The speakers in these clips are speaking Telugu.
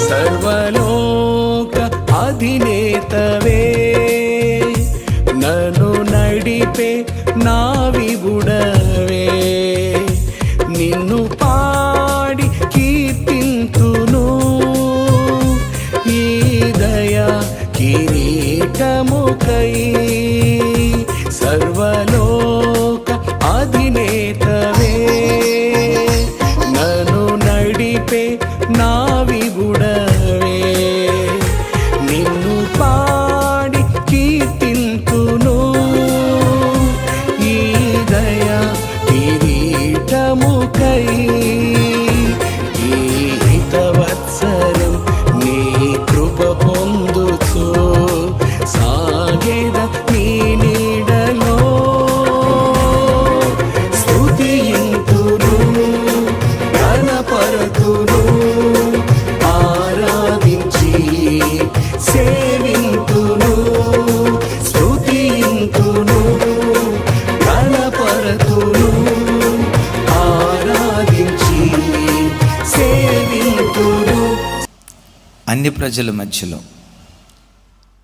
సర్వలోక అధినేతవే, నన్ను నడిపే నా విభుడవే, నిన్ను పాడి కీర్తింతును, ఈ దయా కిరీటముకై. సర్వలోక అధినేతవే, నన్ను నడిపే నా విభుడవే, నిన్ను పాడి కీర్తింతును, ఈ దయా కిరీటముకై. ఈ హితవత్సరం నీ కృప పొందుచు సాగేద నీ నీడలో, స్తుతింతును, ఘనపరతును, ఆరాధించి సేవింతును, స్తుతింతును, ఘనపరతును, ఆరాధించి సేవింతును. అన్ని ప్రజల మధ్యలో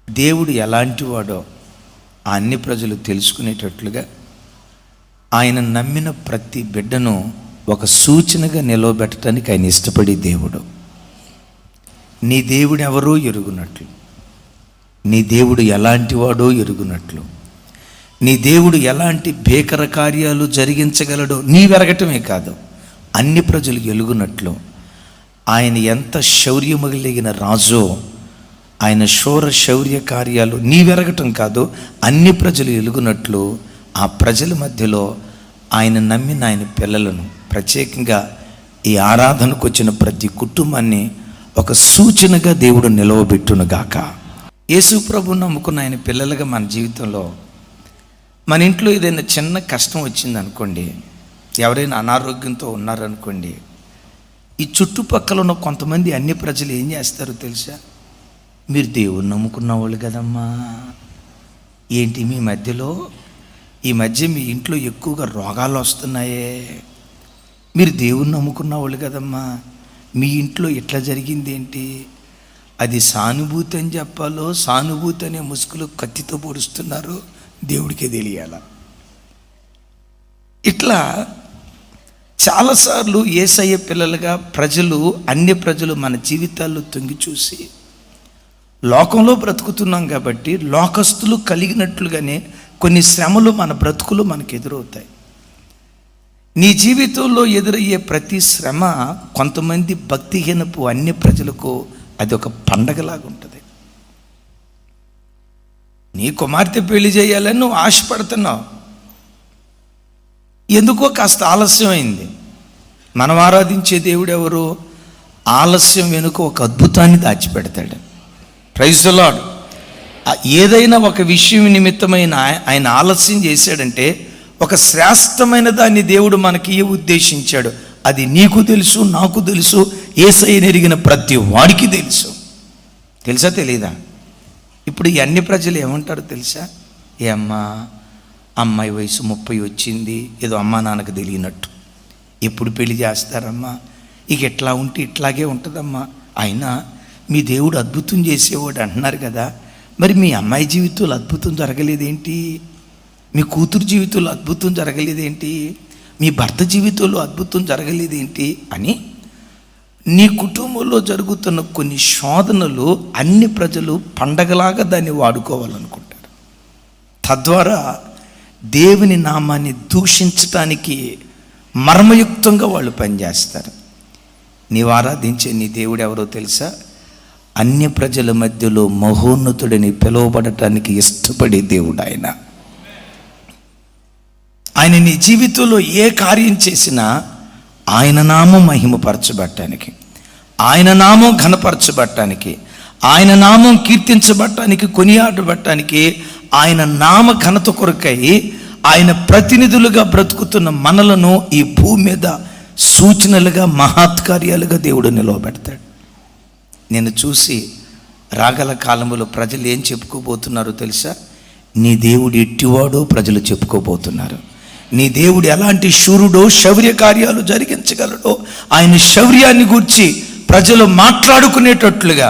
దేవుడు ఎలాంటి వాడో ఆ అన్ని ప్రజలు తెలుసుకునేటట్లుగా ఆయన నమ్మిన ప్రతి బిడ్డను ఒక సూచనగా నిలవబెట్టడానికి ఆయన ఇష్టపడే దేవుడు. నీ దేవుడు ఎవరో ఎరుగునట్లు, నీ దేవుడు ఎలాంటి వాడో ఎరుగునట్లు, నీ దేవుడు ఎలాంటి భీకర కార్యాలు జరిగించగలడో నీవెరగటమే కాదు, అన్ని ప్రజలు ఎలుగునట్లు ఆయన ఎంత శౌర్యము కలిగిన రాజో, ఆయన శౌర శౌర్య కార్యాలు నీవెరగటం కాదు, అన్ని ప్రజలు ఎలుగునట్లు ఆ ప్రజల మధ్యలో ఆయన నమ్మిన ఆయన పిల్లలను, ప్రత్యేకంగా ఈ ఆరాధనకు వచ్చిన ప్రతి కుటుంబాన్ని ఒక సూచనగా దేవుడు నిలవబెట్టునుగాక. యేసు ప్రభు నమ్ముకున్న ఆయన పిల్లలుగా మన జీవితంలో, మన ఇంట్లో ఏదైనా చిన్న కష్టం వచ్చింది అనుకోండి, ఎవరైనా అనారోగ్యంతో ఉన్నారనుకోండి, ఈ చుట్టుపక్కల ఉన్న కొంతమంది అన్ని ప్రజలు ఏం చేస్తారో తెలుసా? మీరు దేవుని నమ్ముకున్న వాళ్ళు కదమ్మా, ఏంటి మీ మధ్యలో ఈ మధ్య మీ ఇంట్లో ఎక్కువగా రోగాలు వస్తున్నాయే, మీరు దేవుని నమ్ముకున్న వాళ్ళు కదమ్మా, మీ ఇంట్లో ఇట్లా జరిగింది ఏంటి? అది సానుభూతి అని చెప్పాలో, సానుభూతి అనే ముసుగులు కత్తితో పొడుస్తున్నారు, దేవుడికే తెలియాల. ఇట్లా చాలాసార్లు యేసయ్య పిల్లలుగా ప్రజలు, అన్ని ప్రజలు మన జీవితాల్లో తొంగి చూసి, లోకంలో బ్రతుకుతున్నాం కాబట్టి లోకస్తులు కలిగినట్లుగానే కొన్ని శ్రమలు మన బ్రతుకులు మనకు ఎదురవుతాయి. నీ జీవితంలో ఎదురయ్యే ప్రతి శ్రమ కొంతమంది భక్తిహీనపు అన్ని ప్రజలకు అది ఒక పండగలాగా ఉంటుంది. నీ కుమార్తె పెళ్లి చేయాలని నువ్వు ఆశపడుతున్నావు, ఎందుకో కాస్త ఆలస్యం అయింది. మనం ఆరాధించే దేవుడు ఎవరు? ఆలస్యం వెనుక ఒక అద్భుతాన్ని దాచిపెడతాడు. Praise the lord. ఏదైనా ఒక విషయం నిమిత్తమైన ఆయన ఆలస్యం చేశాడంటే ఒక శ్రేష్టమైన దాన్ని దేవుడు మనకి ఉద్దేశించాడు. అది నీకు తెలుసు, నాకు తెలుసు, యేసయ్యను ఎరిగిన ప్రతి వాడికి తెలుసు. తెలుసా తెలీదా? ఇప్పుడు ఈ అన్ని ప్రజలు ఏమంటారు తెలుసా? ఏ అమ్మా, అమ్మాయి వయసు 30 వచ్చింది, ఏదో అమ్మా నాన్నకు తెలియనట్టు. ఎప్పుడు పెళ్లి చేస్తారమ్మా? ఇక ఎట్లా ఉంటే ఇట్లాగే ఉంటుందమ్మా. అయినా మీ దేవుడు అద్భుతం చేసేవాడు అంటున్నారు కదా, మరి మీ అమ్మాయి జీవితంలో అద్భుతం జరగలేదేంటి? మీ కూతురు జీవితంలో అద్భుతం జరగలేదేంటి? మీ భర్త జీవితంలో అద్భుతం జరగలేదేంటి అని నీ కుటుంబంలో జరుగుతున్న కొన్ని శోధనలు అన్ని ప్రజలు పండగలాగా దాన్ని వాడుకోవాలనుకుంటారు. తద్వారా దేవుని నామాన్ని దూషించటానికి మర్మయుక్తంగా వాళ్ళు పనిచేస్తారు. నీవు ఆరాధించే నీ దేవుడు ఎవరో తెలుసా? అన్య ప్రజల మధ్యలో మహోన్నతుడిని పిలువబడటానికి ఇష్టపడే దేవుడు ఆయన. ఆయన నీ జీవితంలో ఏ కార్యం చేసినా ఆయన నామం మహిమపరచబడటానికి, ఆయన నామం ఘనపరచబడటానికి, ఆయన నామం కీర్తించబడటానికి, కొనియాడబడటానికి, ఆయన నామ ఘనత కొరకై ఆయన ప్రతినిధులుగా బ్రతుకుతున్న మనలను ఈ భూమి మీద సూచనలుగా, మహత్కార్యాలుగా దేవుడు నిలవబెడతాడు. నేను చూసి రాగల కాలంలో ప్రజలు ఏం చెప్పుకోబోతున్నారో తెలుసా? నీ దేవుడు ఎట్టివాడో ప్రజలు చెప్పుకోబోతున్నారు. నీ దేవుడు ఎలాంటి శూరుడో, శౌర్య కార్యాలు జరిగించగలడో, ఆయన శౌర్యాన్ని గూర్చి ప్రజలు మాట్లాడుకునేటట్లుగా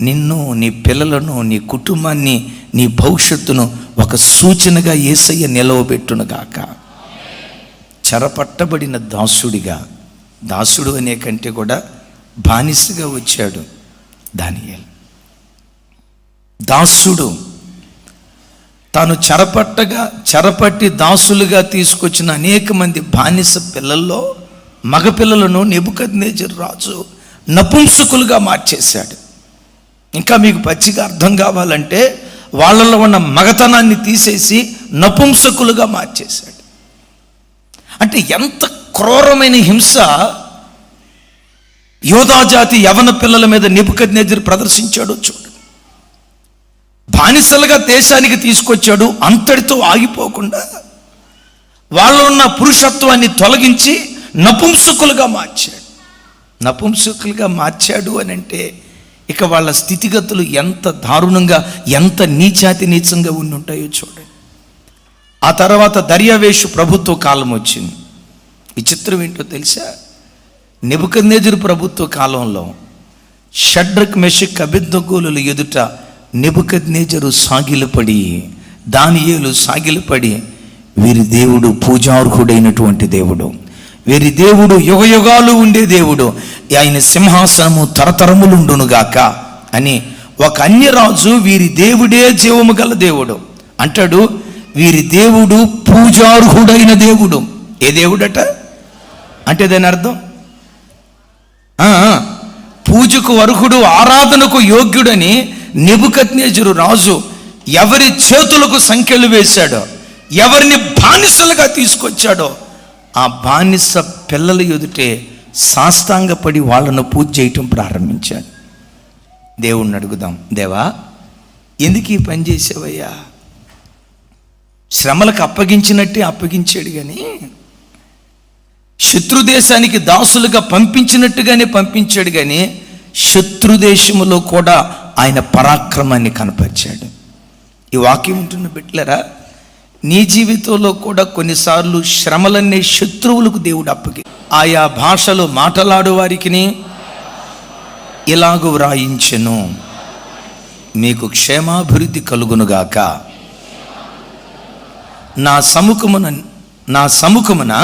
నిన్ను, నీ పిల్లలను, నీ కుటుంబాన్ని, నీ భవిష్యత్తును ఒక సూచనగా యేసయ్య నిలవబెట్టునుగాక. చెరపట్టబడిన దాసుడిగా, దాసుడు అనే కంటే కూడా బానిసగా వచ్చాడు దానియేలు. దాసుడు తాను చెరపట్టి దాసులుగా తీసుకొచ్చిన అనేక మంది బానిస పిల్లల్లో మగపిల్లలను నెబుకద్నెజరు రాజు నపుంసకులుగా మార్చేశాడు. ఇంకా మీకు పచ్చిగా అర్థం కావాలంటే వాళ్ళలో ఉన్న మగతనాన్ని తీసేసి నపుంసకులుగా మార్చేశాడు. అంటే ఎంత క్రూరమైన హింస యోధాజాతి యవన పిల్లల మీద నెబుకద్నెజరు ప్రదర్శించాడో చూడు. బానిసలుగా దేశానికి తీసుకొచ్చాడు. అంతటితో ఆగిపోకుండా వాళ్ళలో ఉన్న పురుషత్వాన్ని తొలగించి నపుంసకులుగా మార్చాడు. నపుంసకులుగా మార్చాడు అని అంటే ఇక వాళ్ళ స్థితిగతులు ఎంత దారుణంగా, ఎంత నీచంగా ఉండి ఉంటాయో చూడండి. ఆ తర్వాత దర్యావేషు ప్రభుత్వ కాలం వచ్చింది. ఈ చిత్రం ఏంటో తెలుసా? నెబుకద్నెజరు ప్రభుత్వ కాలంలో షడ్రక్, మెషక్, అబేద్నెగోల ఎదుట నెబుకద్నెజరు సాగిలపడి, దానియేలు సాగిలపడి, వీరి దేవుడు పూజార్హుడైనటువంటి దేవుడు, వీరి దేవుడు యుగయుగాలు ఉండే దేవుడు, ఆయన సింహాసనము తరతరములుండునుగాక అని ఒక అన్యరాజు వీరి దేవుడే జీవము గల దేవుడు అంటాడు. వీరి దేవుడు పూజార్హుడైన దేవుడు. ఏ దేవుడట అంటే దాని అర్థం పూజకు అర్హుడు, ఆరాధనకు యోగ్యుడని నెబుకద్నెజరు రాజు ఎవరి చేతులకు సంకెళ్ళు వేశాడో, ఎవరిని బానిసలుగా తీసుకొచ్చాడో ఆ బానిస పిల్లల ఎదుటే సాష్టాంగపడి వాళ్ళను పూజ చేయటం ప్రారంభించాడు. దేవుణ్ణి అడుగుదాం, దేవా ఎందుకు ఈ పని చేసావయ్యా? శ్రమలకు అప్పగించినట్టే అప్పగించాడు, కానీ శత్రుదేశానికి దాసులుగా పంపించినట్టుగానే పంపించాడు, కానీ శత్రుదేశములో కూడా ఆయన పరాక్రమాన్ని కనపరిచాడు. ఈ వాక్యం ఉంటున్న బిడ్డలారా, నీ జీవితంలో కూడా కొన్నిసార్లు శ్రమలనే శత్రువులకు దేవుడు అప్పగి ఆయా భాషలు మాట్లాడు వారికి ఇలాగూ వ్రాయించెను, మీకు క్షేమాభివృద్ధి కలుగునుగాక. నా సముఖమున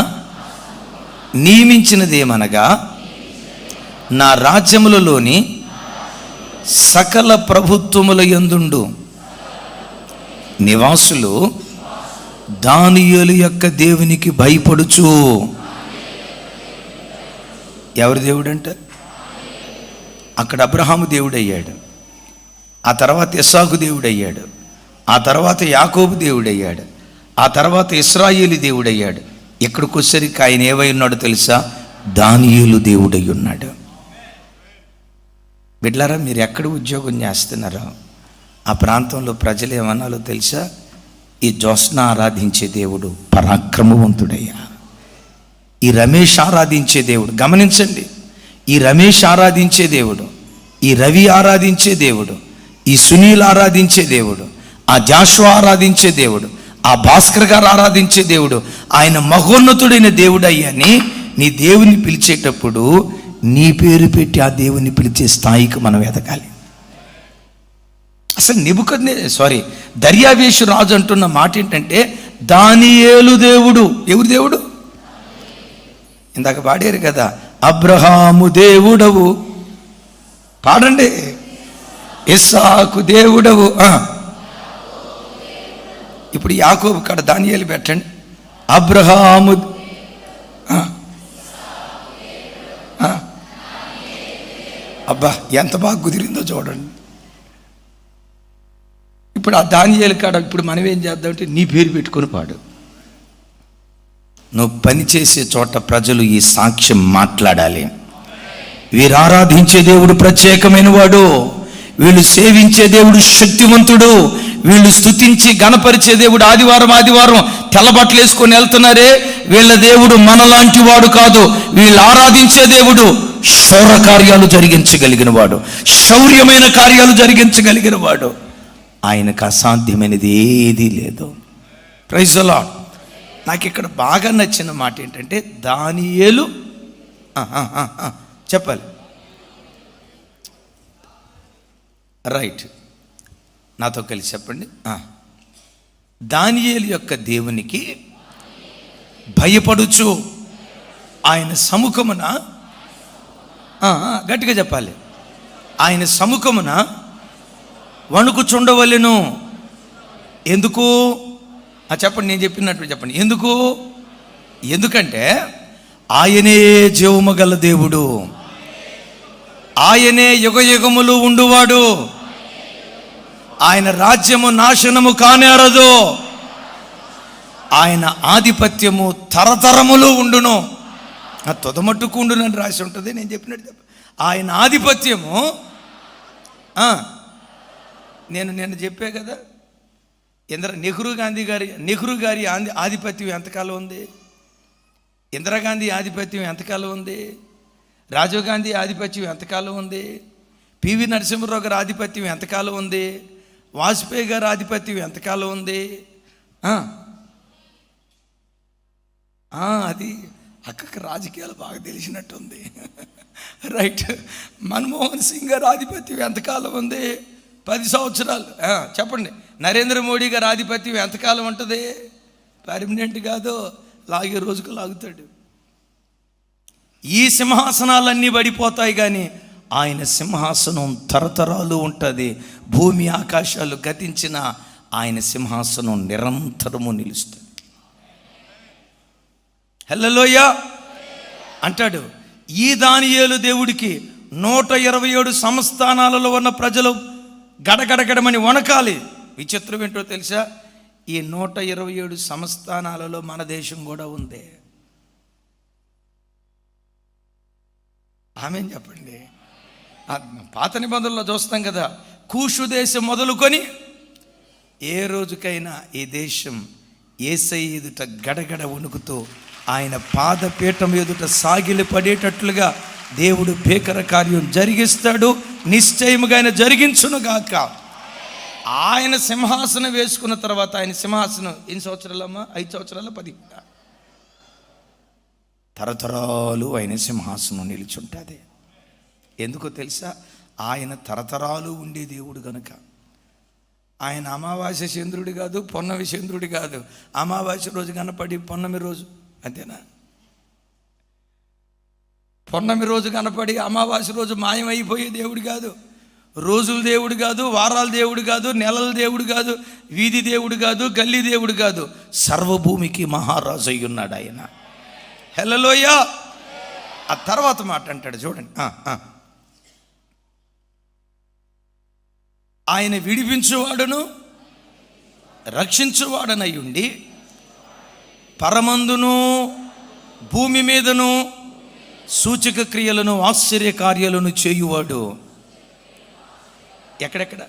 నియమించినదేమనగా నా రాజ్యములలోని సకల ప్రభుత్వముల యందుండు నివాసులు దానియేలు యొక్క దేవునికి భయపడుచు. ఎవరి దేవుడు అంటే అక్కడ అబ్రహాము దేవుడయ్యాడు, ఆ తర్వాత ఇస్సాకు దేవుడయ్యాడు, ఆ తర్వాత యాకోబు దేవుడయ్యాడు, ఆ తర్వాత ఇశ్రాయేలు దేవుడయ్యాడు. ఇక్కడికి వచ్చేసరికి ఆయన ఏవై ఉన్నాడో తెలుసా? దానియేలు దేవుడై ఉన్నాడు. బిడ్లారా, మీరు ఎక్కడ ఉద్యోగం చేస్తున్నారో ఆ ప్రాంతంలో ప్రజలు ఏమన్నాలో తెలుసా? ఈ జ్యోత్స్న ఆరాధించే దేవుడు పరాక్రమవంతుడయ్యా. ఈ రమేష్ ఆరాధించే దేవుడు, గమనించండి, ఈ రమేష్ ఆరాధించే దేవుడు, ఈ రవి ఆరాధించే దేవుడు, ఈ సునీల్ ఆరాధించే దేవుడు, ఆ జాషువా ఆరాధించే దేవుడు, ఆ భాస్కర్ గారు ఆరాధించే దేవుడు, ఆయన మహోన్నతుడైన దేవుడయ్యని నీ దేవుని పిలిచేటప్పుడు నీ పేరు పెట్టి ఆ దేవుని పిలిచే స్థాయికి మనం ఎదగాలి. అసలు దర్యావేషు రాజు అంటున్న మాట ఏంటంటే దానియేలు దేవుడు. ఎవరు దేవుడు? ఇందాక పాడారు కదా, అబ్రహాము దేవుడవు, పాడండి, ఇస్సాకు దేవుడవు. ఇప్పుడు యాకోబు కాడ దానియేలు పెట్టండి, అబ్రహాము. అబ్బా ఎంత బాగా కుదిరిందో చూడండి. ఇప్పుడు ఆ దానియేలు కాడ ఇప్పుడు మనం ఏం చేద్దామంటే నీ పేరు పెట్టుకొని పాడు. నువ్వు పనిచేసే చోట ప్రజలు ఈ సాక్ష్యం మాట్లాడాలి. వీరు ఆరాధించే దేవుడు ప్రత్యేకమైన వాడు, వీళ్ళు సేవించే దేవుడు శక్తివంతుడు, వీళ్ళు స్తుతించి గణపరిచే దేవుడు ఆదివారం తెల్లబట్టలు వేసుకొని వెళ్తున్నారే, వీళ్ళ దేవుడు మనలాంటి వాడు కాదు. వీళ్ళు ఆరాధించే దేవుడు శౌర్య కార్యాలు జరిగించగలిగిన వాడు, శౌర్యమైన కార్యాలు జరిగించగలిగిన వాడు. ఆయనకు అసాధ్యమైనది ఏదీ లేదు. Praise the lord. నాకు ఇక్కడ బాగా నచ్చిన మాట ఏంటంటే దానియేలు చెప్పాలి రైట్, నాతో కలిసి చెప్పండి. దానియేలు యొక్క దేవునికి భయపడుచు ఆయన సముఖమున, గట్టిగా చెప్పాలి, ఆయన సముఖమున వణుకుచుండవలెను. ఎందుకు చెప్పండి, నేను చెప్పినట్టు చెప్పండి. ఎందుకు? ఎందుకంటే ఆయనే జీవము గల దేవుడు, ఆయనే యుగయుగములు ఉండువాడు, ఆయన రాజ్యము నాశనము కానేరదు, ఆయన ఆధిపత్యము తరతరములు ఉండును. తొదమట్టుకు ఉండునని రాసి ఉంటుంది. నేను చెప్పినట్టు ఆయన ఆధిపత్యము, నేను చెప్పే కదా, నెహ్రూ గారి ఆధిపత్యం ఎంతకాలం ఉంది? ఇందిరాగాంధీ ఆధిపత్యం ఎంతకాలం ఉంది? రాజీవ్ గాంధీ ఆధిపత్యం ఎంతకాలం ఉంది? పివి నరసింహరావు గారి ఆధిపత్యం ఎంతకాలం ఉంది? వాజ్పేయి గారి ఆధిపత్యం ఎంతకాలం ఉంది? అది అక్కకి రాజకీయాలు బాగా తెలిసినట్టుంది. రైట్. మన్మోహన్ సింగ్ గారి ఆధిపత్యం ఎంతకాలం ఉంది? 10 సంవత్సరాలు. చెప్పండి. నరేంద్ర మోడీ గారి ఆధిపత్యం ఎంతకాలం ఉంటుంది? పర్మనెంట్ కాదు, లాగే రోజుకు లాగుతాడు. ఈ సింహాసనాలన్నీ పడిపోతాయి, కానీ ఆయన సింహాసనం తరతరాలు ఉంటుంది. భూమి ఆకాశాలు గతించిన ఆయన సింహాసనం నిరంతరము నిలుస్తుంది. హల్లెలూయా అంటాడు. ఈ దానియేలు దేవుడికి 127 సంస్థానాలలో ఉన్న ప్రజలు గడగడగడమని వణకాలి. విచిత్రం ఏంటో తెలుసా? ఈ 127 సంస్థానాలలో మన దేశం కూడా ఉంది. ఆమేన్ చెప్పండి. పాత నిబంధనలో చూస్తాం కదా, కూషు దేశం మొదలుకొని ఏ రోజుకైనా ఈ దేశం యేసయ్య ఎదుట గడగడ వణుకుతూ ఆయన పాదపీఠం ఎదుట సాగిలి పడేటట్లుగా దేవుడు భీకర కార్యం జరిగిస్తాడు. నిశ్చయముగా ఆయన జరిగించునుగాక. ఆయన సింహాసనం వేసుకున్న తర్వాత, ఆయన సింహాసనం ఎన్ని సంవత్సరాలమ్మా? 5 సంవత్సరాల 10 తరతరాలు ఆయన సింహాసనం నిలిచుంటుంది. ఎందుకో తెలుసా? ఆయన తరతరాలు ఉండే దేవుడు కనుక. ఆయన అమావాస్య చంద్రుడి కాదు, పొన్నమి చంద్రుడి కాదు. అమావాస్య రోజు కనపడి పొన్నమి రోజు, అంతేనా? పొన్నమి రోజు కనపడి అమావాస్య రోజు మాయమైపోయే దేవుడు కాదు. రోజుల దేవుడు కాదు, వారాల దేవుడు కాదు, నెలల దేవుడు కాదు, వీధి దేవుడు కాదు, గల్లీ దేవుడు కాదు. సర్వభూమికి మహారాజు అయి ఉన్నాడు ఆయన. హల్లెలూయా. ఆ తర్వాత మాట అంటాడు చూడండి. ఆయన విడిపించువాడును రక్షించువాడనై ఉండి పరమందును భూమి మీదను సూచక క్రియలను ఆశ్చర్య కార్యాలను చేయువాడు. ఎక్కడెక్కడ?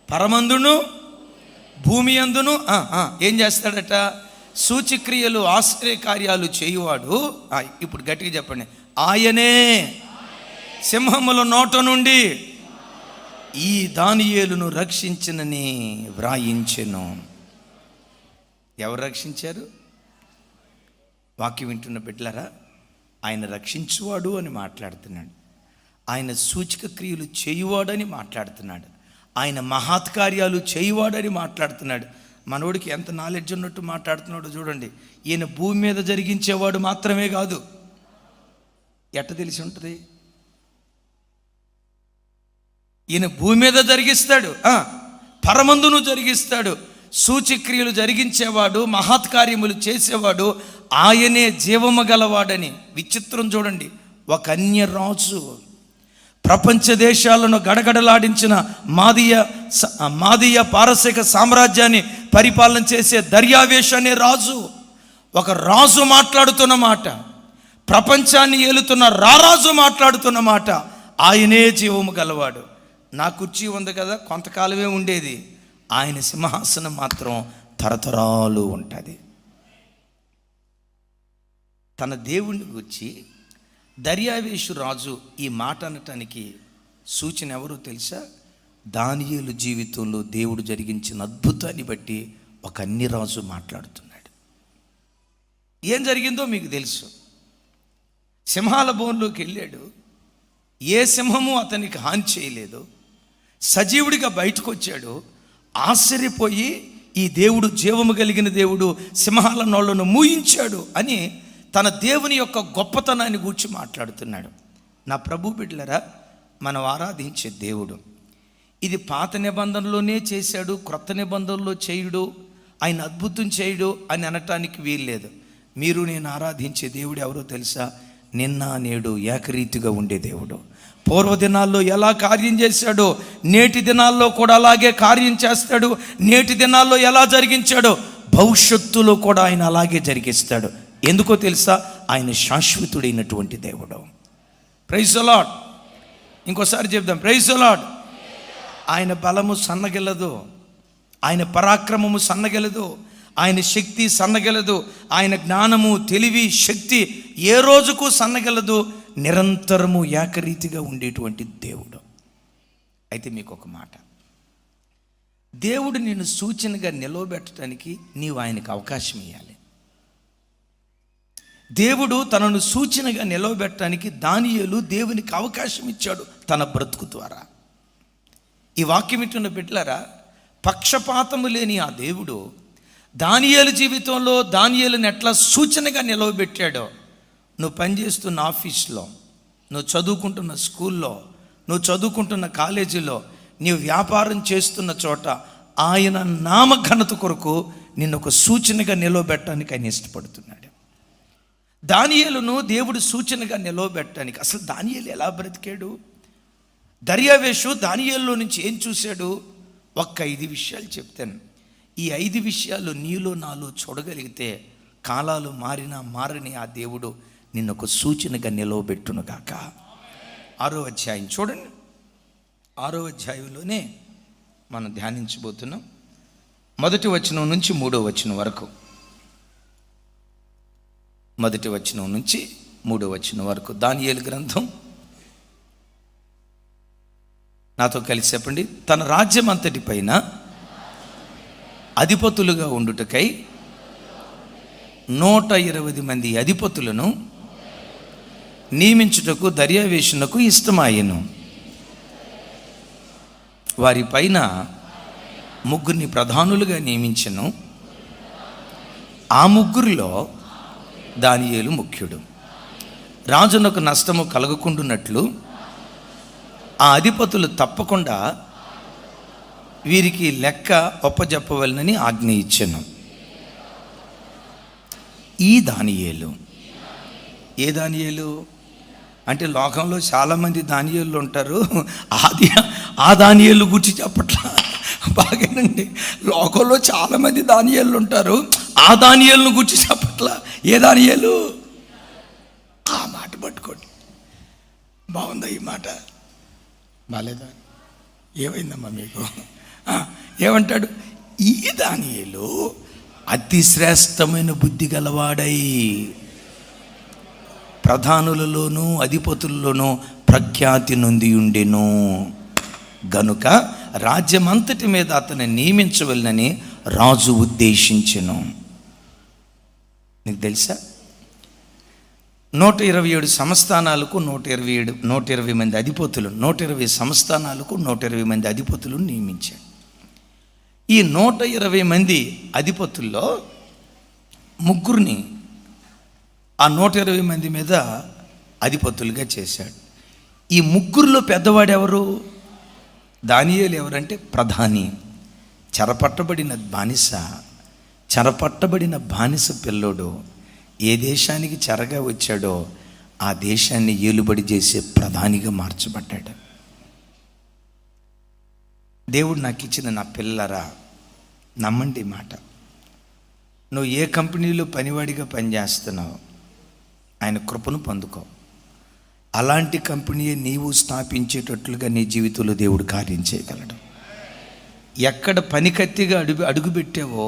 పరమందును భూమి అందును ఏం చేస్తాడట? సూచక్రియలు ఆశ్చర్య కార్యాలు చేయువాడు. ఇప్పుడు గట్టిగా చెప్పండి. ఆయనే సింహముల నోట నుండి ఈ దానియేలును రక్షించినని వ్రాయించెను. ఎవరు రక్షించారు? వాక్యం వింటున్న బిడ్డలారా, ఆయన రక్షించువాడు అని మాట్లాడుతున్నాడు. ఆయన సూచక క్రియలు చేయువాడని మాట్లాడుతున్నాడు. ఆయన మహత్కార్యాలు చేయువాడని మాట్లాడుతున్నాడు. మనోడికి ఎంత నాలెడ్జ్ ఉన్నట్టు మాట్లాడుతున్నాడో చూడండి. ఈయన భూమి మీద జరిగించేవాడు మాత్రమే కాదు. ఎట్ట తెలిసి ఉంటుంది? ఈయన భూమి మీద జరిగిస్తాడు, పరమందును జరిగిస్తాడు. సూచక్రియలు జరిగించేవాడు, మహత్కార్యములు చేసేవాడు. ఆయనే జీవము గలవాడని. విచిత్రం చూడండి. ఒక అన్య రాజు, ప్రపంచ దేశాలను గడగడలాడించిన మాదీయ పారసిక సామ్రాజ్యాన్ని పరిపాలన చేసే దర్యావేష్ అనే రాజు, ఒక రాజు మాట్లాడుతున్న మాట, ప్రపంచాన్ని ఏలుతున్న రారాజు మాట్లాడుతున్న మాట. ఆయనే జీవము గలవాడు. నా కుర్చీ ఉంది కదా, కొంతకాలమే ఉండేది. ఆయన సింహాసనం మాత్రం తరతరాలు ఉంటుంది. తన దేవుణ్ణి గురించి దర్యావేషు రాజు ఈ మాట అనటానికి సూచన ఎవరో తెలుసా? దానియేలు జీవితంలో దేవుడు జరిగించిన అద్భుతాన్ని బట్టి ఒక అన్య రాజు మాట్లాడుతున్నాడు. ఏం జరిగిందో మీకు తెలుసు. సింహాల బోన్లోకి వెళ్ళాడు. ఏ సింహము అతనికి హాని చేయలేదు, సజీవుడిగా బయటకు వచ్చాడు. ఆశ్చర్యపోయి ఈ దేవుడు జీవము కలిగిన దేవుడు, సింహాల నోళ్లను మూయించాడు అని తన దేవుని యొక్క గొప్పతనాన్ని గూర్చి మాట్లాడుతున్నాడు. నా ప్రభు బిడ్డలరా, మనం ఆరాధించే దేవుడు ఇది పాత నిబంధనలోనే చేశాడు, క్రొత్త నిబంధనలో చేయుడు, ఆయన అద్భుతం చేయుడు అని అనటానికి వీల్లేదు. మీరు నేను ఆరాధించే దేవుడు ఎవరో తెలుసా? నిన్న నేడు ఏకరీతిగా ఉండే దేవుడు. పూర్వదినాల్లో ఎలా కార్యం చేశాడో నేటి దినాల్లో కూడా అలాగే కార్యం చేస్తాడు. నేటి దినాల్లో ఎలా జరిగించాడో భవిష్యత్తులో కూడా ఆయన అలాగే జరిగిస్తాడు. ఎందుకో తెలుసా? ఆయన శాశ్వతుడైనటువంటి దేవుడు. Praise the lord. ఇంకోసారి చెప్దాం, ప్రైజ్ ది లార్డ్. ఆయన బలము సన్నగిల్లదు, ఆయన పరాక్రమము సన్నగిల్లదు, ఆయన శక్తి సన్నగిల్లదు, ఆయన జ్ఞానము తెలివి శక్తి ఏ రోజుకు సన్నగిల్లదు. నిరంతరము ఏకరీతిగా ఉండేటువంటి దేవుడు. అయితే మీకు ఒక మాట, దేవుడు నిన్ను సూచనగా నిలవబెట్టడానికి నీవు ఆయనకు అవకాశం ఇవ్వాలి. దేవుడు తనను సూచనగా నిలవబెట్టడానికి దానియేలు దేవునికి అవకాశం ఇచ్చాడు తన బ్రతుకు ద్వారా. ఈ వాక్యం ఇటున్న బిడ్డలారా, పక్షపాతము లేని ఆ దేవుడు దానియేలు జీవితంలో దానియేలుని ఎట్లా సూచనగా నిలవబెట్టాడో, నువ్వు పనిచేస్తున్న ఆఫీస్లో, నువ్వు చదువుకుంటున్న స్కూల్లో, నువ్వు చదువుకుంటున్న కాలేజీలో, నీవు వ్యాపారం చేస్తున్న చోట ఆయన నామఘనత కొరకు నిన్ను ఒక సూచనగా నిలవబెట్టడానికి ఆయన ఇష్టపడుతున్నాడు. దానియేలును దేవుడు సూచనగా నిలవబెట్టడానికి, అసలు దానియేలు ఎలా బ్రతికాడు? దర్యావేషు దానియేలులో నుంచి ఏం చూశాడు? ఒక్క 5 విషయాలు చెప్తాను. ఈ 5 విషయాలు నీలో నాలో చూడగలిగితే కాలాలు మారినా మారని ఆ దేవుడు నిన్ను ఒక సూచనగా నిలవబెట్టును గాక. 6వ అధ్యాయం చూడండి. 6వ అధ్యాయంలోనే మనం ధ్యానించబోతున్నాం. 1వ వచనం నుంచి 3వ వచనం వరకు. 1వ వచనం నుంచి 3వ వచనం వరకు దానియేలు గ్రంథం. నాతో కలిసి చెప్పండి. తన రాజ్యం అంతటి పైన అధిపతులుగా ఉండుటకై 120 మంది అధిపతులను నియమించుటకు దర్యావేషునకు ఇష్టమాయెను. వారి పైన 3 ప్రధానులుగా నియమించెను. ఆ 3లో దానియేలు ముఖ్యుడు. రాజునకు నష్టము కలగకుండునట్లు ఆ అధిపతులు తప్పకుండా వీరికి లెక్క ఒప్పజెప్పవలనని ఆజ్ఞ ఇచ్చెను. ఈ దానియేలు, ఏ దానియేలు అంటే లోకంలో చాలామంది దానియేలు ఉంటారు. ఆ దానియేలు గురించి చెప్పట్లా, బాగానండి. లోకంలో చాలామంది దానియేలు ఉంటారు, ఆ దానియేలును గురించి చెప్పట్లా. ఏ దానియేలు? ఆ మాట పట్టుకోండి. బాగుందా ఈ మాట? బాలేదా? ఏమైందమ్మా మీకు? ఏమంటాడు? ఈ దానియేలు అతి శ్రేష్టమైన బుద్ధి గలవాడై ప్రధానులలోనూ అధిపతుల్లోనూ ప్రఖ్యాతి నొంది ఉండెను గనుక రాజ్యమంతటి మీద అతన్ని నియమించవలనని రాజు ఉద్దేశించెను. నీకు తెలుసా, 127 సంస్థానాలకు 120 మంది అధిపతులు, 120 సంస్థానాలకు 120 మంది అధిపతులను నియమించాడు. ఈ 120 మంది అధిపతుల్లో 3 ఆ 120 మంది మీద అధిపతులుగా చేశాడు. ఈ 3లో పెద్దవాడు ఎవరు? దానియేలు. ఎవరంటే ప్రధాని. చెరపట్టబడిన బానిస పిల్లోడు ఏ దేశానికి చెరగా వచ్చాడో ఆ దేశాన్ని ఏలుబడి చేసే ప్రధానిగా మార్చబడ్డాడు. దేవుడు నాకు ఇచ్చిన నా పిల్లరా, నమ్మండి మాట. నువ్వు ఏ కంపెనీలో పనివాడిగా పనిచేస్తున్నావు, ఆయన కృపను పొందుకో. అలాంటి కంపెనీయే నీవు స్థాపించేటట్లుగా నీ జీవితంలో దేవుడు కార్యం చేయగలడు. ఎక్కడ పనికత్తిగా అడుగు పెట్టావో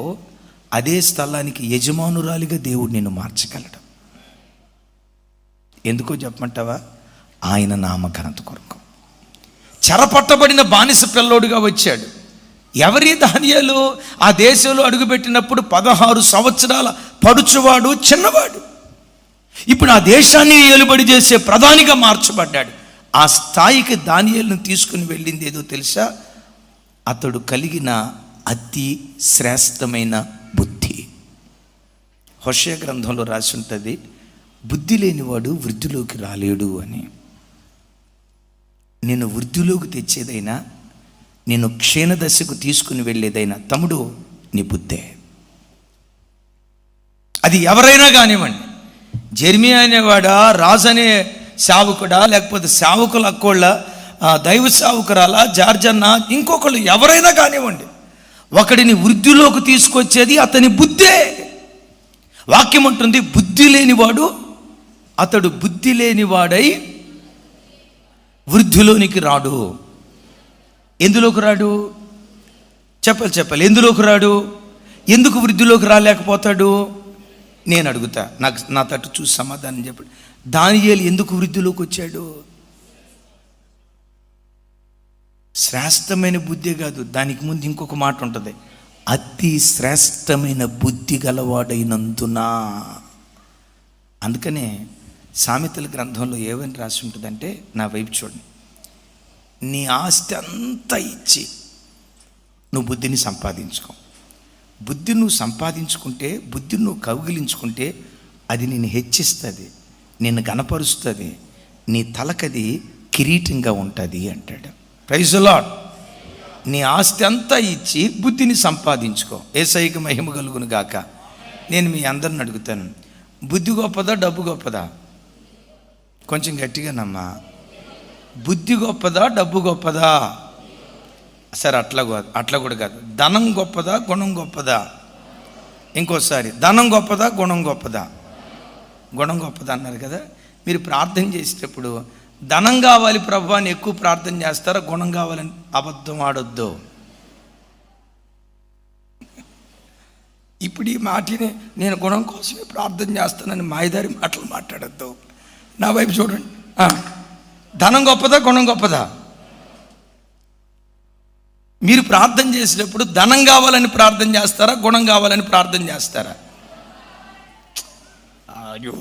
అదే స్థలానికి యజమానురాలిగా దేవుడు నిన్ను మార్చగలడు. ఎందుకో చెప్పమంటావా? ఆయన నామఘనత కొరకు. చెరపట్టబడిన బానిస పిల్లోడుగా వచ్చాడు. ఎవరి దానియేలు? ఆ దేశంలో అడుగుపెట్టినప్పుడు 16 సంవత్సరాల పడుచువాడు, చిన్నవాడు. ఇప్పుడు ఆ దేశాన్ని ఏలుబడి చేసే ప్రధానిగా మార్చబడ్డాడు. ఆ స్థాయికి దానియేలును తీసుకుని వెళ్ళింది ఏదో తెలుసా? అతడు కలిగిన అతి శ్రేష్టమైన బుద్ధి. హోషేయ గ్రంథంలో రాసి ఉంటుంది, బుద్ధి లేనివాడు వృద్ధిలోకి రాలేడు అని. నేను వృద్ధిలోకి తెచ్చేదైనా, నేను క్షీణదశకు తీసుకుని వెళ్ళేదైనా తమ్ముడు నీ బుద్ధే. అది ఎవరైనా కానివ్వండి, జెర్మియా అనేవాడా, రాజు అనే సేవకుడా, లేకపోతే సేవకుల అక్కోళ్ళ, దైవ సేవకురాలా, జార్జన్న, ఇంకొకళ్ళు ఎవరైనా కానివ్వండి, ఒకడిని వృద్ధిలోకి తీసుకొచ్చేది అతని బుద్ధే. వాక్యం అంటుంది, బుద్ధి లేనివాడు అతడు బుద్ధి లేనివాడై వృద్ధిలోనికి రాడు. ఎందులోకి రాడు? చెప్పాలి, ఎందులోకి రాడు? ఎందుకు వృద్ధిలోకి రాలేకపోతాడు? నేను అడుగుతా, నా తట్టు చూసి సమాధానం చెప్పండి. దానియేలు ఎందుకు వృద్ధిలోకి వచ్చాడు? శ్రేష్టమైన బుద్ధి కాదు, దానికి ముందు ఇంకొక మాట ఉంటుంది, అతి శ్రేష్టమైన బుద్ధి గలవాడైనందున. అందుకనే సామెతల గ్రంథంలో ఏమని రాసి ఉంటుందంటే, నా వైపు చూడండి, నీ ఆస్తి అంతా ఇచ్చి నువ్వు బుద్ధిని సంపాదించుకో. బుద్ధి నువ్వు సంపాదించుకుంటే, బుద్ధిని నువ్వు కౌగిలించుకుంటే అది నిన్ను హెచ్చిస్తుంది, నిన్ను గణపరుస్తుంది, నీ తలకది కిరీటంగా ఉంటుంది అంటాడు. Praise the lord. నీ ఆస్తి అంతా ఇచ్చి బుద్ధిని సంపాదించుకో, యేసయ్యకి మహిమ కలుగును గాక. నేను మీ అందరిని అడుగుతాను, బుద్ధి గొప్పదా, డబ్బు గొప్పదా? కొంచెం గట్టిగా నమ్మా. బుద్ధి గొప్పదా, డబ్బు గొప్పదా? సరే, అట్లా కూడా కాదు. ధనం గొప్పదా, గుణం గొప్పదా? ఇంకోసారి, ధనం గొప్పదా, గుణం గొప్పదా? గుణం గొప్పదా అన్నారు కదా. మీరు ప్రార్థన చేసేటప్పుడు ధనం కావాలి ప్రభువా అని ఎక్కువ ప్రార్థన చేస్తారా, గుణం కావాలని అబద్ధం ఆడొద్దు. ఇప్పుడు ఈ మాటని నేను గుణం కోసమే ప్రార్థన చేస్తానని మాయదారి మాటలు మాట్లాడద్దు. నా వైపు చూడండి. ధనం గొప్పదా, గుణం గొప్పదా? మీరు ప్రార్థన చేసేటప్పుడు ధనం కావాలని ప్రార్థన చేస్తారా, గుణం కావాలని ప్రార్థన చేస్తారా?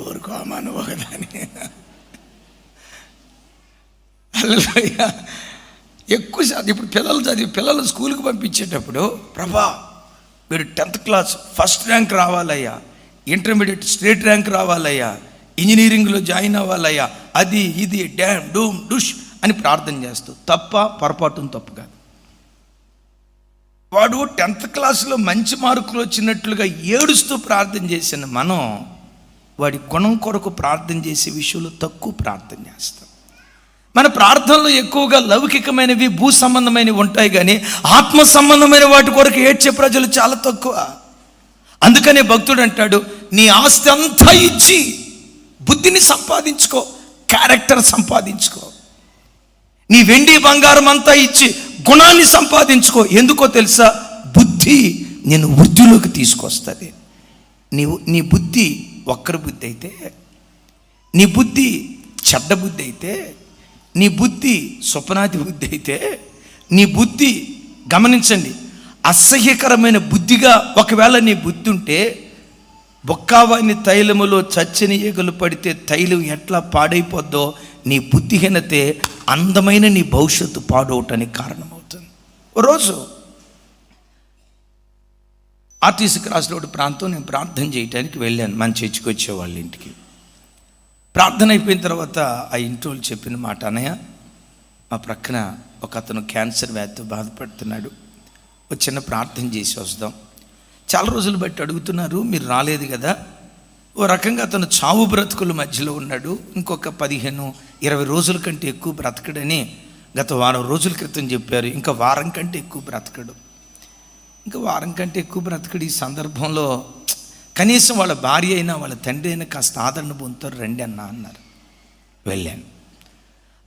ఊరుకోమను ఒకదాని. ఎక్కువ శాతం ఇప్పుడు పిల్లలు స్కూల్కి పంపించేటప్పుడు, ప్రభా వీడు 10th క్లాస్ ఫస్ట్ ర్యాంక్ రావాలయ్యా, ఇంటర్మీడియట్ స్టేట్ ర్యాంక్ రావాలయ్యా, ఇంజనీరింగ్లో జాయిన్ అవ్వాలయ్యా, అది ఇది డ్యామ్ డూమ్ డుష్ అని ప్రార్థన చేస్తూ, తప్ప పొరపాటును తప్పు కాదు. వాడు 10th క్లాసులో మంచి మార్కులు వచ్చినట్లుగా ఏడుస్తూ ప్రార్థన చేసిన మనం వాడి గుణం కొరకు ప్రార్థన చేసే విషయంలో తక్కువ ప్రార్థన చేస్తాం. మన ప్రార్థనలో ఎక్కువగా లౌకికమైనవి, భూ సంబంధమైనవి ఉంటాయి, కానీ ఆత్మ సంబంధమైన వాటి కొరకు ఏడ్చే ప్రజలు చాలా తక్కువ. అందుకనే భక్తుడు అంటాడు, నీ ఆస్తి అంతా ఇచ్చి బుద్ధిని సంపాదించుకో, క్యారెక్టర్ సంపాదించుకో. నీ వెండి బంగారం అంతా ఇచ్చి గుణాన్ని సంపాదించుకో. ఎందుకో తెలుసా? బుద్ధి నేను వృద్ధిలోకి తీసుకొస్తుంది. నీ బుద్ధి వక్ర బుద్ధి అయితే, నీ బుద్ధి చెడ్డ బుద్ధి అయితే, నీ బుద్ధి స్వప్నాది బుద్ధి అయితే, నీ బుద్ధి గమనించండి, అసహ్యకరమైన బుద్ధిగా ఒకవేళ నీ బుద్ధి ఉంటే, బొక్కావాని తైలములో చచ్చని ఈగలు పడితే తైలం ఎట్లా పాడైపోద్దో, నీ బుద్ధిహీనతే అందమైన నీ భవిష్యత్తు పాడవటానికి కారణమవుతుంది. రోజు ఆర్టీసీ క్రాస్ రోడ్ ప్రాంతం నేను ప్రార్థన చేయడానికి వెళ్ళాను, మన చర్చికి వచ్చే వాళ్ళ ఇంటికి. ప్రార్థన అయిపోయిన తర్వాత ఆ ఇంటి వాళ్ళు చెప్పిన మాట, అన్నయ్య మా ప్రక్కన ఒక అతను క్యాన్సర్ వ్యాధితో బాధపడుతున్నాడు, ఒక చిన్న ప్రార్థన చేసి వస్తాం. చాలా రోజులు బట్టి అడుగుతున్నారు, మీరు రాలేదు కదా. ఓ రకంగా అతను చావు బ్రతుకుల మధ్యలో ఉన్నాడు. ఇంకొక 15-20 రోజుల కంటే ఎక్కువ బ్రతకడని గత వారం రోజుల క్రితం చెప్పారు. ఇంకా వారం కంటే ఎక్కువ బ్రతకడు. ఈ సందర్భంలో కనీసం వాళ్ళ భార్య అయినా వాళ్ళ తండ్రి అయినా కాస్త ఆదరణ పొందుతారు, రండి అన్నారు. వెళ్ళాను.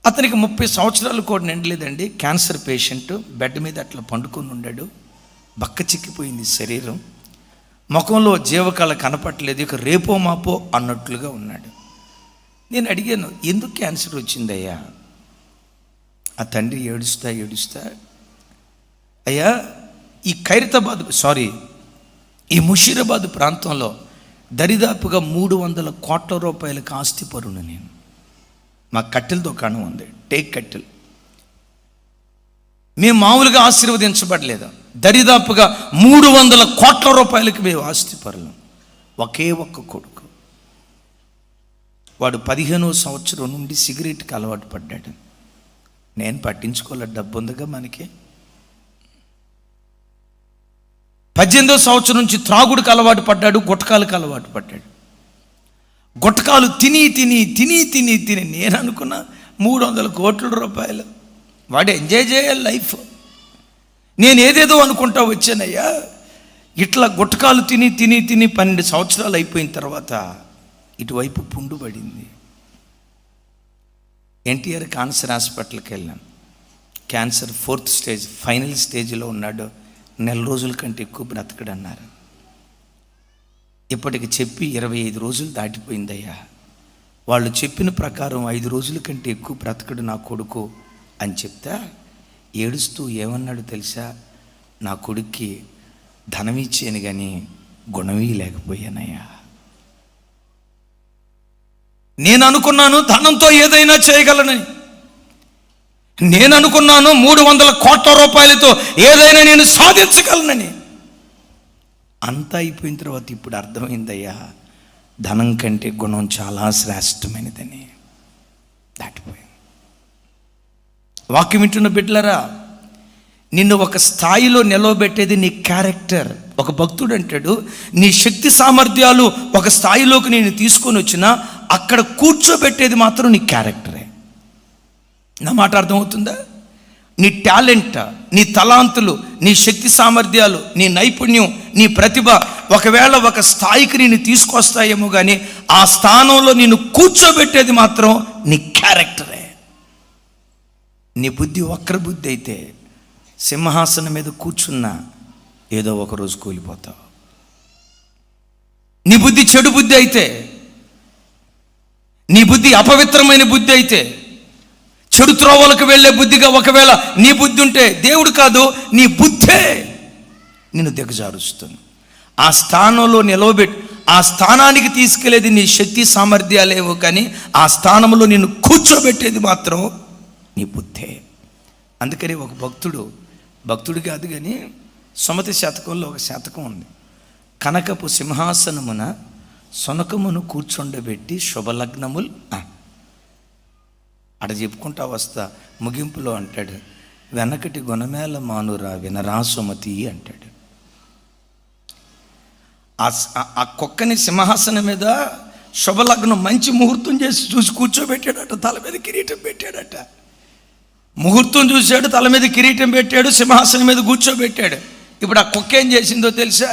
అతనికి 30 సంవత్సరాలు కూడా నిండలేదండి. క్యాన్సర్ పేషెంట్, బెడ్ మీద అట్లా పండుకొని ఉన్నాడు. బక్క చిక్కిపోయింది శరీరం, ముఖంలో జీవకళ కనపట్టలేదు, ఇక రేపో మాపో అన్నట్లుగా ఉన్నాడు. నేను అడిగాను, ఎందుకు క్యాన్సర్ వచ్చిందయ్యా? ఆ తండ్రి ఏడుస్తా అయ్యా, ఈ ముషీరాబాద్ ప్రాంతంలో దరిదాపుగా 300 కోట్ల రూపాయలకు ఆస్తిపరును నేను. మా కట్టెల దుకాణం ఉంది, టేక్ కట్టెలు. మేము మామూలుగా ఆశీర్వదించబడలేదు, దరిదాపుగా 300 కోట్ల రూపాయలకి మేము ఆస్తిపరులం. ఒకే ఒక్క కొడుకు, వాడు 15వ సంవత్సరం నుండి సిగరెట్కి అలవాటు పడ్డాడు. నేను పట్టించుకోలే, డబ్బు ఉందిగా మనకి. 18వ సంవత్సరం నుంచి త్రాగుడికి అలవాటు పడ్డాడు, గుటకాలకు అలవాటు పడ్డాడు. గుటకాలు తిని తిని తిని తిని తిని నేను అనుకున్నా 300 కోట్ల రూపాయలు, వాడు ఎంజాయ్ చేయాలి లైఫ్. నేను ఏదేదో అనుకుంటా వచ్చానయ్యా. ఇట్లా గుటకాలు తిని తిని తిని 12 సంవత్సరాలు అయిపోయిన తర్వాత ఇటువైపు పుండు పడింది. ఎన్టీఆర్ క్యాన్సర్ హాస్పిటల్కి వెళ్ళాను. క్యాన్సర్ 4th స్టేజ్, ఫైనల్ స్టేజ్లో ఉన్నాడు. 4 రోజుల కంటే ఎక్కువ బ్రతకడన్నారు. ఇప్పటికి చెప్పి 25 రోజులు దాటిపోయిందయ్యా. వాళ్ళు చెప్పిన ప్రకారం 5 రోజుల కంటే ఎక్కువ బ్రతకడు నా కొడుకు అని చెప్తా ఏడుస్తూ ఏమన్నాడు తెలుసా? నా కొడుక్కి ధనం ఇచ్చాను కానీ గుణమీ లేకపోయానయ్యా. నేను అనుకున్నాను ధనంతో ఏదైనా చేయగలనని. నేను అనుకున్నాను 300 కోట్ల రూపాయలతో ఏదైనా నేను సాధించగలనని. అంతా అయిపోయిన తర్వాత ఇప్పుడు అర్థమైందయ్యా, ధనం కంటే గుణం చాలా శ్రేష్టమైనదని. దాటిపోయింది. వాక్యం వింటున్న బిడ్డలారా, నిన్ను ఒక స్థాయిలో నిలవబెట్టేది నీ క్యారెక్టర్. ఒక భక్తుడు అంటాడు, నీ శక్తి సామర్థ్యాలు ఒక స్థాయిలోకి నేను తీసుకొని వచ్చినా అక్కడ కూర్చోబెట్టేది మాత్రం నీ క్యారెక్టరే. నా మాట అర్థమవుతుందా? నీ టాలెంట్, నీ తలాంతులు, నీ శక్తి సామర్థ్యాలు, నీ నైపుణ్యం, నీ ప్రతిభ ఒకవేళ ఒక స్థాయికి నేను తీసుకొస్తాయేమో కానీ ఆ స్థానంలో నేను కూర్చోబెట్టేది మాత్రం నీ క్యారెక్టరే. నీ బుద్ధి వక్ర బుద్ధి అయితే సింహాసనం మీద కూర్చున్నా ఏదో ఒకరోజు కూలిపోతావు. నీ బుద్ధి చెడు బుద్ధి అయితే, నీ బుద్ధి అపవిత్రమైన బుద్ధి అయితే, చెడు త్రోవలకు వెళ్ళే బుద్ధిగా ఒకవేళ నీ బుద్ధి ఉంటే దేవుడు కాదు, నీ బుద్ధే నిన్ను దిగజారుస్తుంది. ఆ స్థానంలో నిలవబెట్టి ఆ స్థానానికి తీసుకెళ్లేది నీ శక్తి సామర్థ్యాలేవో కానీ ఆ స్థానంలో నిన్ను కూర్చోబెట్టేది మాత్రం నీ బుద్ధే. అందుకని ఒక భక్తుడు కాదు కానీ సుమతి శతకంలో ఒక శతకం ఉంది. కనకపు సింహాసనమున సొనకమును కూర్చొండబెట్టి శుభలగ్నములు అడ చెప్పుకుంటా వస్తా. ముగింపులో అంటాడు, వెనకటి గుణమేళ మానురా వినరా సుమతి అంటాడు. ఆ కుక్కని సింహాసనం మీద శుభలగ్నం మంచి ముహూర్తం చేసి చూసి కూర్చోబెట్టాడట, తల మీద కిరీటం పెట్టాడట. ముహూర్తం చూశాడు, తల మీద కిరీటం పెట్టాడు, సింహాసనం మీద కూర్చోబెట్టాడు. ఇప్పుడు ఆ కుక్క ఏం చేసిందో తెలుసా?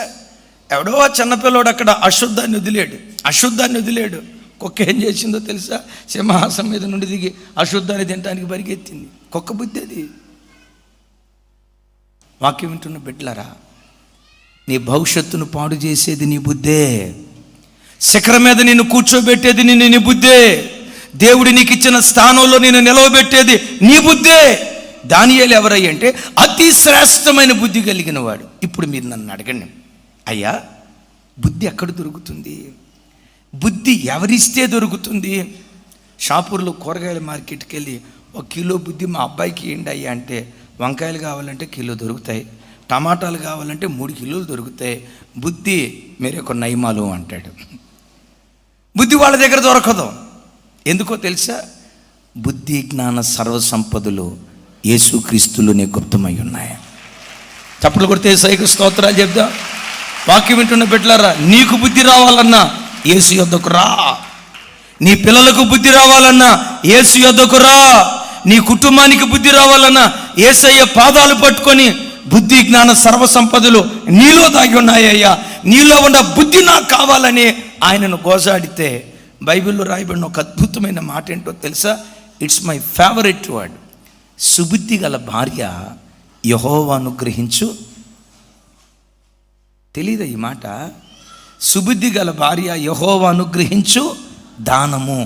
ఎవడో చిన్నపిల్లోడు అక్కడ అశుద్ధాన్ని వదిలేడు. కుక్క ఏం చేసిందో తెలుసా? సింహాసనం మీద నుండి దిగి అశుద్ధాన్ని తినడానికి పరిగెత్తింది. కుక్క బుద్ధి అది. వాక్యం వింటున్న బిడ్డలారా, నీ భవిష్యత్తును పాడు చేసేది నీ బుద్ధే. శిఖరం మీద నిన్ను కూర్చోబెట్టేది నీ బుద్ధే. దేవుడు నీకు ఇచ్చిన స్థానంలో నేను నిలవబెట్టేది నీ బుద్ధే. దానియేలు ఎవరయ్య అంటే అతి శ్రేష్టమైన బుద్ధి కలిగిన వాడు. ఇప్పుడు మీరు నన్ను అడగండి, అయ్యా బుద్ధి ఎక్కడ దొరుకుతుంది? బుద్ధి ఎవరిస్తే దొరుకుతుంది? షాపూర్లో కూరగాయల మార్కెట్కి వెళ్ళి 1 కిలో బుద్ధి మా అబ్బాయికి ఏంటి అయ్యా అంటే, వంకాయలు కావాలంటే కిలో దొరుకుతాయి, టమాటాలు కావాలంటే 3 కిలోలు దొరుకుతాయి, బుద్ధి మీరే ఒక నయమాలు అంటాడు. బుద్ధి వాళ్ళ దగ్గర దొరకదు. ఎందుకో తెలుసా? బుద్ధి జ్ఞాన సర్వసంపదలు యేసుక్రీస్తులోనే గుప్తమై ఉన్నాయి. చప్పులు కొడితే యేసయ్యకు స్తోత్రాలు చెప్దాం. వాక్యం వింటున్న బిడ్డలారా, నీకు బుద్ధి రావాలన్నా యేసు యొద్దకు రా. నీ పిల్లలకు బుద్ధి రావాలన్నా యేసు యొద్దకు రా. నీ కుటుంబానికి బుద్ధి రావాలన్నా యేసయ్య పాదాలు పట్టుకొని, బుద్ధి జ్ఞాన సర్వసంపదలు నీలో దాగి ఉన్నాయ్యా, నీలో ఉన్న బుద్ధి నాకు కావాలని ఆయనను గోజాడితే బైబిల్లో రాయబడిన ఒక అద్భుతమైన మాట ఏంటో తెలుసా? It's my favourite word. సుబుద్ధి గల భార్య యెహోవా అనుగ్రహించు. తెలీదా ఈ మాట? సుబుద్ధి గల భార్య యెహోవా అనుగ్రహించు దానము.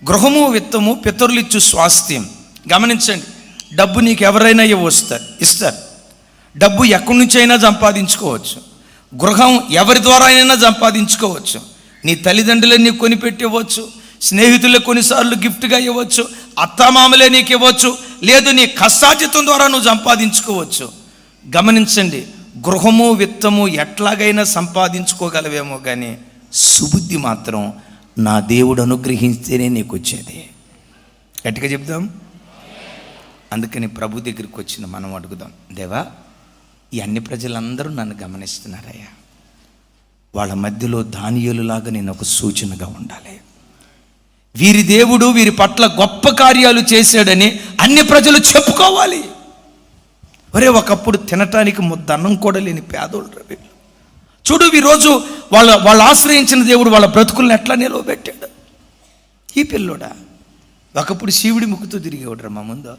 గృహము విత్తము పితరులిచ్చు స్వాస్థ్యం. గమనించండి, డబ్బు నీకు ఎవరైనా ఇస్తారు. డబ్బు ఎక్కడి నుంచి అయినా సంపాదించుకోవచ్చు. గృహం ఎవరి ద్వారా అయినా సంపాదించుకోవచ్చు. నీ తల్లిదండ్రులని నీకు కొనిపెట్టవచ్చు, స్నేహితులకు కొన్నిసార్లు గిఫ్ట్గా ఇవ్వచ్చు, అత్తమామలే నీకు ఇవ్వచ్చు, లేదు నీ కష్టార్జితం ద్వారా నువ్వు సంపాదించుకోవచ్చు. గమనించండి, గృహము విత్తము ఎట్లాగైనా సంపాదించుకోగలవేమో కానీ సుబుద్ధి మాత్రం నా దేవుడు అనుగ్రహిస్తేనే నీకు వచ్చేది. గట్టిగా చెప్దాం. అందుకని ప్రభు దగ్గరికి వచ్చిన మనం అడుగుదాం, దేవా ఈ అన్ని ప్రజలందరూ నన్ను గమనిస్తున్నారయ్యా, వాళ్ళ మధ్యలో దానియేలులాగా నేను ఒక సూచనగా ఉండాలి. వీరి దేవుడు వీరి పట్ల గొప్ప కార్యాలు చేశాడని అన్ని ప్రజలు చెప్పుకోవాలి. ఒరే, ఒకప్పుడు తినటానికి ముద్దన్నం కూడా లేని పేదోళ్ళు రవి చూడు, ఈరోజు వాళ్ళు ఆశ్రయించిన దేవుడు వాళ్ళ బ్రతుకులను ఎట్లా నిలవబెట్టాడు. ఈ పిల్లోడా ఒకప్పుడు శివుడి ముక్కుతో తిరిగేవాడు మా ముందు.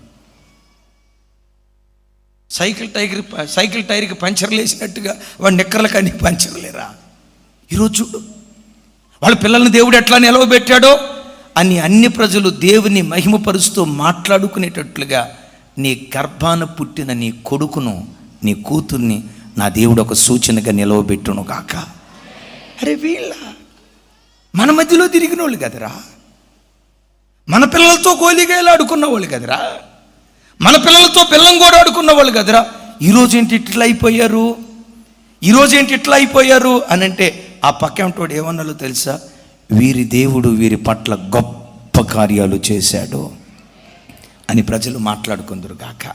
సైకిల్ టైర్కి పంచర్లు వేసినట్టుగా వాడి నిక్కర్లకు అన్ని పంచర్లేరా. ఈరోజు చూడు, వాళ్ళ పిల్లల్ని దేవుడు ఎట్లా నిలవబెట్టాడో అని అన్ని ప్రజలు దేవుని మహిమపరుస్తూ మాట్లాడుకునేటట్లుగా నీ గర్భాన పుట్టిన నీ కొడుకును, నీ కూతుర్ని నా దేవుడు ఒక సూచనగా నిలవబెట్టును కాక. అరే, వీళ్ళ మన మధ్యలో తిరిగిన వాళ్ళు కదరా, మన పిల్లలతో గోలిగాయలు ఆడుకున్న వాళ్ళు కదరా, మన పిల్లలతో పిల్లం కూడా ఆడుకున్న వాళ్ళు కదరా. ఈరోజేంటి ఇట్లా అయిపోయారు, ఈరోజేంటి ఇట్లా అయిపోయారు అని అంటే ఆ పక్కంటోడు ఏమన్నాలో తెలుసా? వీరి దేవుడు వీరి పట్ల గొప్ప కార్యాలు చేశాడు అని ప్రజలు మాట్లాడుకుందరు గాక.